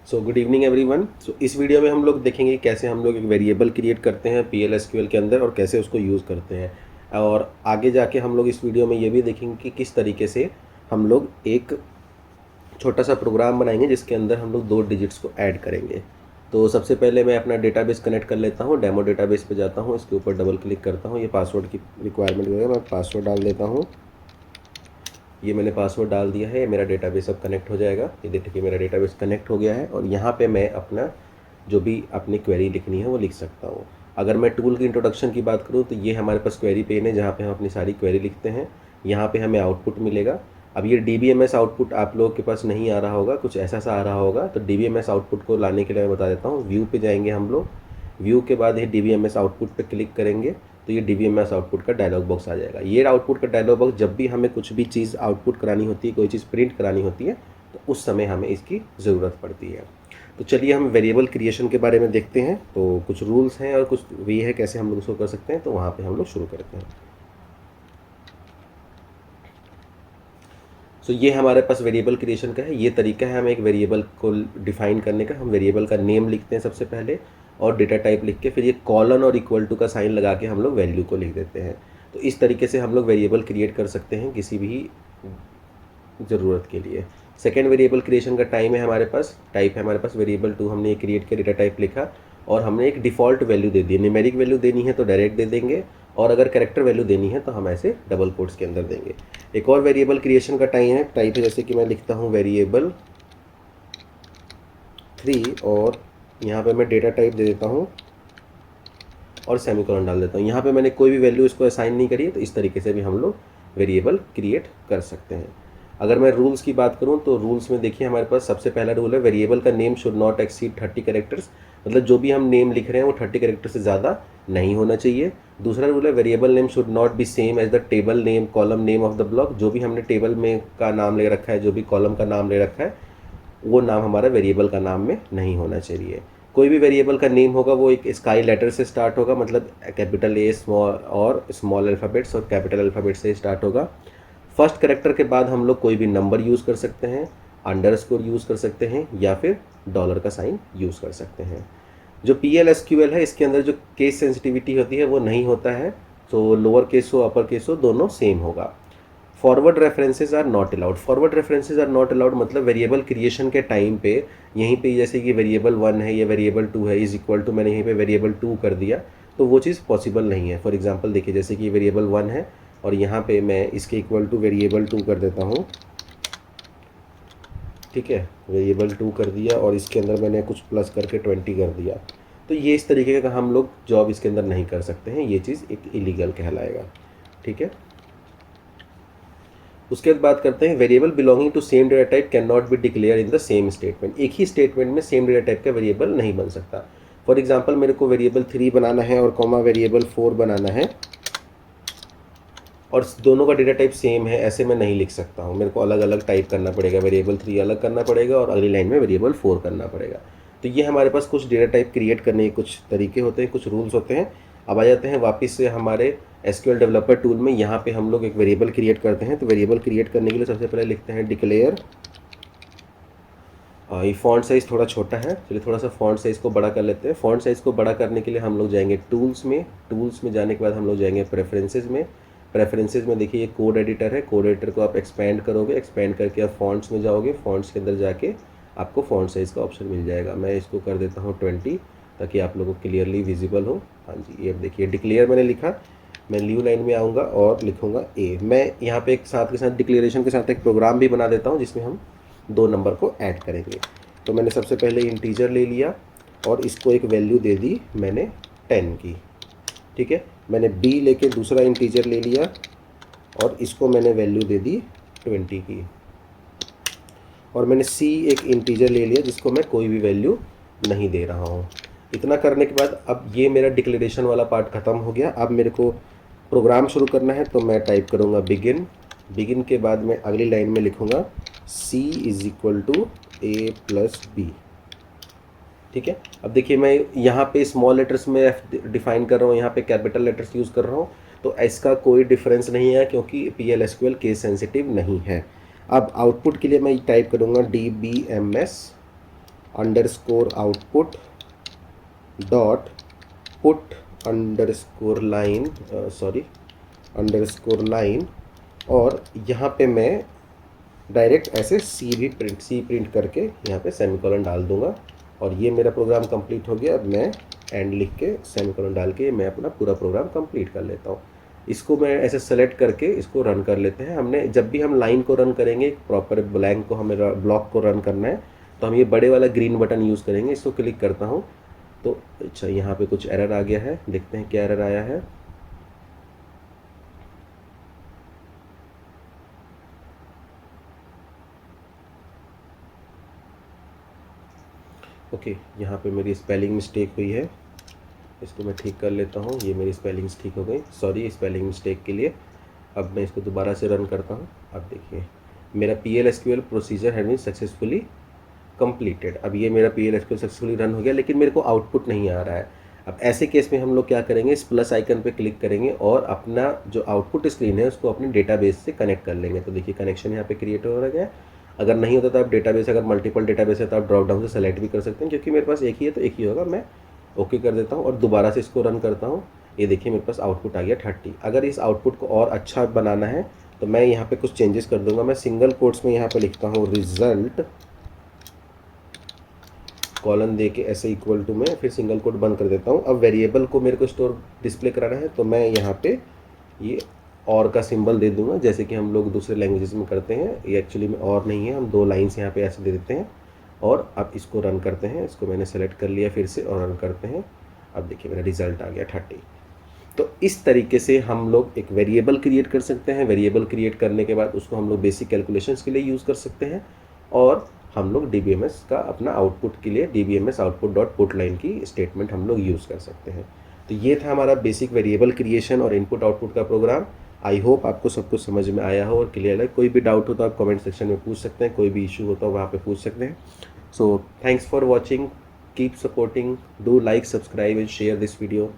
सो good evening everyone. So इस video में हम लोग देखेंगे कैसे हम लोग एक वेरिएबल क्रिएट करते हैं PL/SQL के अंदर और कैसे उसको यूज़ करते हैं। और आगे जाके हम लोग इस वीडियो में ये भी देखेंगे कि किस तरीके से हम लोग एक छोटा सा प्रोग्राम बनाएंगे जिसके अंदर हम लोग 2 डिजिट्स को ऐड करेंगे। तो सबसे पहले मैं अपना डेटाबेस कनेक्ट कर लेता हूँ। डेमो डेटाबेस पे जाता हूँ, इसके ऊपर डबल क्लिक करता हूँ। ये पासवर्ड की रिक्वायरमेंट है, मैं पासवर्ड डाल देता हूँ। ये मैंने पासवर्ड डाल दिया है, मेरा डेटाबेस अब कनेक्ट हो जाएगा। ये देखिए मेरा डेटाबेस कनेक्ट हो गया है और यहाँ पे मैं अपना जो भी अपनी क्वेरी लिखनी है वो लिख सकता हूँ। अगर मैं टूल की इंट्रोडक्शन की बात करूँ तो ये हमारे पास क्वेरी पेन है जहाँ पे हम अपनी सारी क्वेरी लिखते हैं। यहाँ पे हमें आउटपुट मिलेगा। अब ये DBMS आउटपुट आप लोगों के पास नहीं आ रहा होगा, कुछ ऐसा सा आ रहा होगा। तो DBMS आउटपुट को लाने के लिए मैं बता देता हूँ। व्यू पे जाएंगे हम लोग, व्यू के बाद ये DBMS आउटपुट पे क्लिक करेंगे तो ये DBMS आउटपुट का डायलॉग बॉक्स आ जाएगा। ये आउटपुट का डायलॉग बॉक्स जब भी हमें कुछ भी चीज़ आउटपुट करानी होती है, कोई चीज़ प्रिंट करानी होती है, तो उस समय हमें इसकी ज़रूरत पड़ती है। तो चलिए हम वेरिएबल क्रिएशन के बारे में देखते हैं। तो कुछ रूल्स हैं और कुछ वे है कैसे हम लोग उसको कर सकते हैं, तो वहाँ पे हम लोग शुरू करते हैं। तो ये हमारे पास वेरिएबल क्रिएशन का है। ये तरीका है हमें एक वेरिएबल को डिफाइन करने का। हम वेरिएबल का नेम लिखते हैं सबसे पहले और डेटा टाइप लिख के फिर ये कॉलन और इक्वल टू का साइन लगा के हम लोग वैल्यू को लिख देते हैं। तो इस तरीके से हम लोग वेरिएबल क्रिएट कर सकते हैं किसी भी ज़रूरत के लिए। सेकेंड वेरिएबल क्रिएशन का टाइम है हमारे पास, टाइप है हमारे पास वेरिएबल 2। हमने ये क्रिएट किया, डेटा टाइप लिखा और हमने एक डिफ़ॉल्ट वैल्यू दे दी। न्यूमेरिक वैल्यू देनी है तो डायरेक्ट दे देंगे और अगर कैरेक्टर वैल्यू देनी है तो हम ऐसे डबल कोट्स के अंदर देंगे। एक और वेरिएबल क्रिएशन का टाइम है, टाइप है जैसे कि मैं लिखता हूँ वेरिएबल 3 और यहाँ पे मैं डेटा टाइप दे देता हूँ और सेमीकोलन डाल देता हूँ। यहाँ पे मैंने कोई भी वैल्यू इसको असाइन नहीं करी है, तो इस तरीके से भी हम लोग वेरिएबल क्रिएट कर सकते हैं। अगर मैं रूल्स की बात करूँ तो रूल्स में देखिए हमारे पास सबसे पहला रूल है वेरिएबल का name should not exceed 30 characters. मतलब जो भी हम नेम लिख रहे हैं वो 30 कैरेक्टर से ज़्यादा नहीं होना चाहिए। दूसरा रूल है variable name should not be same as the table name column name of the block. जो भी हमने टेबल में का नाम ले रखा है, जो भी कॉलम का नाम ले रखा है, वो नाम हमारा वेरिएबल का नाम में नहीं होना चाहिए। कोई भी वेरिएबल का नेम होगा वो एक स्काई लेटर से स्टार्ट होगा, मतलब कैपिटल A स्मॉल और स्मॉल अल्फ़ाबेट्स और कैपिटल अल्फ़ाबेट से स्टार्ट होगा। फर्स्ट कैरेक्टर के बाद हम लोग कोई भी नंबर यूज़ कर सकते हैं, अंडरस्कोर यूज़ कर सकते हैं या फिर डॉलर का साइन यूज़ कर सकते हैं। जो PL/SQL है इसके अंदर जो केस सेंसिटिविटी होती है वो नहीं होता है। तो लोअर केस हो अपर केस हो दोनों सेम होगा। Forward references are not allowed. Forward references are not allowed मतलब वेरिएबल क्रिएशन के टाइम पे यहीं पे जैसे कि वेरिएबल 1 है या वेरिएबल 2 है इज इक्वल टू मैंने यहीं पे वेरिएबल 2 कर दिया, तो वो चीज़ पॉसिबल नहीं है। फॉर एग्जांपल देखिए जैसे कि वेरिएबल 1 है और यहाँ पे मैं इसके इक्वल टू वेरिएबल 2 कर देता हूँ। ठीक है, वेरिएबल 2 कर दिया और इसके अंदर मैंने कुछ प्लस करके 20 कर दिया। तो ये इस तरीके का हम लोग जॉब इसके अंदर नहीं कर सकते हैं, ये चीज़ एक इलीगल कहलाएगा। ठीक है, उसके बाद बात करते हैं variable belonging to same data type can not be declare in the same statement. एक ही स्टेटमेंट में सेम डेटा टाइप का वेरिएबल नहीं बन सकता। फॉर एग्जांपल मेरे को वेरिएबल 3 बनाना है और कॉमा वेरिएबल 4 बनाना है और दोनों का डेटा टाइप सेम है, ऐसे मैं नहीं लिख सकता हूँ। मेरे को अलग अलग टाइप करना पड़ेगा, वेरिएबल 3 अलग करना पड़ेगा और अगली लाइन में वेरिएबल 4 करना पड़ेगा। तो ये हमारे पास कुछ डेटा टाइप क्रिएट करने के कुछ तरीके होते हैं, कुछ रूल्स होते हैं। अब आ जाते हैं वापस से हमारे SQL डेवलपर टूल में। यहाँ पे हम लोग एक वेरिएबल क्रिएट करते हैं। तो वेरिएबल क्रिएट करने के लिए सबसे पहले लिखते हैं डिक्लेयर। ये फॉन्ट साइज़ थोड़ा छोटा है, चलिए थोड़ा सा फॉन्ट साइज़ को बड़ा कर लेते हैं। फॉन्ट साइज़ को बड़ा करने के लिए हम लोग जाएंगे टूल्स में। टूल्स में जाने के बाद हम लोग जाएंगे प्रेफरेंसेज में। प्रेफरेंसेज में देखिए ये कोड एडिटर है, कोड एडिटर को आप एक्सपेंड करोगे, एक्सपेंड करके आप फॉन्ट्स में जाओगे। फॉन्ट्स के अंदर जाके आपको फॉन्ट साइज़ का ऑप्शन मिल जाएगा। मैं इसको कर देता हूँ 20 ताकि आप लोगों को क्लियरली विजिबल हो। हाँ जी, ये अब देखिए डिक्लेयर मैंने लिखा। मैं न्यू लाइन में आऊँगा और लिखूँगा A। मैं यहाँ पे एक साथ के साथ डिक्लेरेशन के साथ एक प्रोग्राम भी बना देता हूँ जिसमें हम 2 नंबर को ऐड करेंगे। तो मैंने सबसे पहले इंटीजर ले लिया और इसको एक वैल्यू दे दी मैंने 10 की। ठीक है, मैंने B लेके दूसरा इंटीजर ले लिया और इसको मैंने वैल्यू दे दी 20 की। और मैंने C एक इंटीजर ले लिया जिसको मैं कोई भी वैल्यू नहीं दे रहा हूँ। इतना करने के बाद अब ये मेरा डिक्लेरेशन वाला पार्ट ख़त्म हो गया। अब मेरे को प्रोग्राम शुरू करना है तो मैं टाइप करूँगा बिगिन। बिगिन के बाद मैं अगली लाइन में लिखूँगा C is equal to A plus B। ठीक है, अब देखिए मैं यहाँ पे स्मॉल लेटर्स में डिफाइन कर रहा हूँ, यहाँ पे कैपिटल लेटर्स यूज़ कर रहा हूँ, तो इसका कोई डिफरेंस नहीं है क्योंकि PL/SQL केस सेंसिटिव नहीं है। अब आउटपुट के लिए मैं टाइप करूँगा DBMS underscore output dot put underscore line underscore line, और यहाँ पे मैं डायरेक्ट ऐसे सी प्रिंट करके यहाँ पे सेमीकोलन डाल दूंगा और ये मेरा प्रोग्राम कंप्लीट हो गया। अब मैं एंड लिख के सेमीकोलन डाल के मैं अपना पूरा प्रोग्राम कंप्लीट कर लेता हूँ। इसको मैं ऐसे सेलेक्ट करके इसको रन कर लेते हैं। हमने जब भी हम लाइन को रन करेंगे, प्रॉपर ब्लैंक को हमें ब्लॉक को रन करना है, तो हम ये बड़े वाला ग्रीन बटन यूज़ करेंगे। इसको क्लिक करता हूँ तो अच्छा यहाँ पे कुछ एरर आ गया है, देखते हैं क्या एरर आया है। ओके, यहाँ पे मेरी स्पेलिंग मिस्टेक हुई है, इसको मैं ठीक कर लेता हूँ। ये मेरी स्पेलिंग्स ठीक हो गई, सॉरी स्पेलिंग मिस्टेक के लिए। अब मैं इसको दोबारा से रन करता हूँ। अब देखिए मेरा PL/SQL procedure has been successfully completed. अब ये मेरा PL/SQL सक्सेसफुली रन हो गया, लेकिन मेरे को आउटपुट नहीं आ रहा है। अब ऐसे केस में हम लोग क्या करेंगे, इस प्लस आइकन पे क्लिक करेंगे और अपना जो आउटपुट स्क्रीन है उसको अपने डेटाबेस से कनेक्ट कर लेंगे। तो देखिए कनेक्शन यहाँ पे क्रिएट हो रहा है। अगर नहीं होता तो आप डेटाबेस, अगर मल्टीपल डेटाबेस है तो आप ड्रॉप डाउन से सेलेक्ट भी कर सकते हैं। क्योंकि मेरे पास एक ही है तो एक ही होगा। मैं ओके कर देता हूँ और दोबारा से इसको रन करता हूँ। ये देखिए मेरे पास आउटपुट आ गया 30। अगर इस आउटपुट को और अच्छा बनाना है तो मैं यहाँ पे कुछ चेंजेस कर दूंगा। मैं सिंगल कोट्स में यहाँ पे लिखता हूँ रिजल्ट, कॉलन दे के ऐसे इक्वल टू में फिर सिंगल कोट बंद कर देता हूँ। अब वेरिएबल को मेरे को स्टोर डिस्प्ले कराना है तो मैं यहाँ पे ये और का सिंबल दे दूंगा, जैसे कि हम लोग दूसरे लैंग्वेजेस में करते हैं। ये एक्चुअली में और नहीं है, हम 2 लाइन्स यहाँ पे ऐसे दे देते हैं और अब इसको रन करते हैं। इसको मैंने सेलेक्ट कर लिया फिर से और रन करते हैं। अब देखिए मेरा रिजल्ट आ गया 30। तो इस तरीके से हम लोग एक वेरिएबल क्रिएट कर सकते हैं। वेरिएबल क्रिएट करने के बाद उसको हम लोग बेसिक कैलकुलेशंस के लिए यूज़ कर सकते हैं और हम लोग DBMS का अपना आउटपुट के लिए DBMS output dot put line की स्टेटमेंट हम लोग यूज़ कर सकते हैं। तो ये था हमारा बेसिक वेरिएबल क्रिएशन और इनपुट आउटपुट का प्रोग्राम। आई होप आपको सब कुछ समझ में आया हो और क्लियर है। कोई भी डाउट हो तो आप कमेंट सेक्शन में पूछ सकते हैं, कोई भी इशू हो तो वहाँ पे पूछ सकते हैं। So thanks for watching, keep supporting, do like, subscribe and share this video.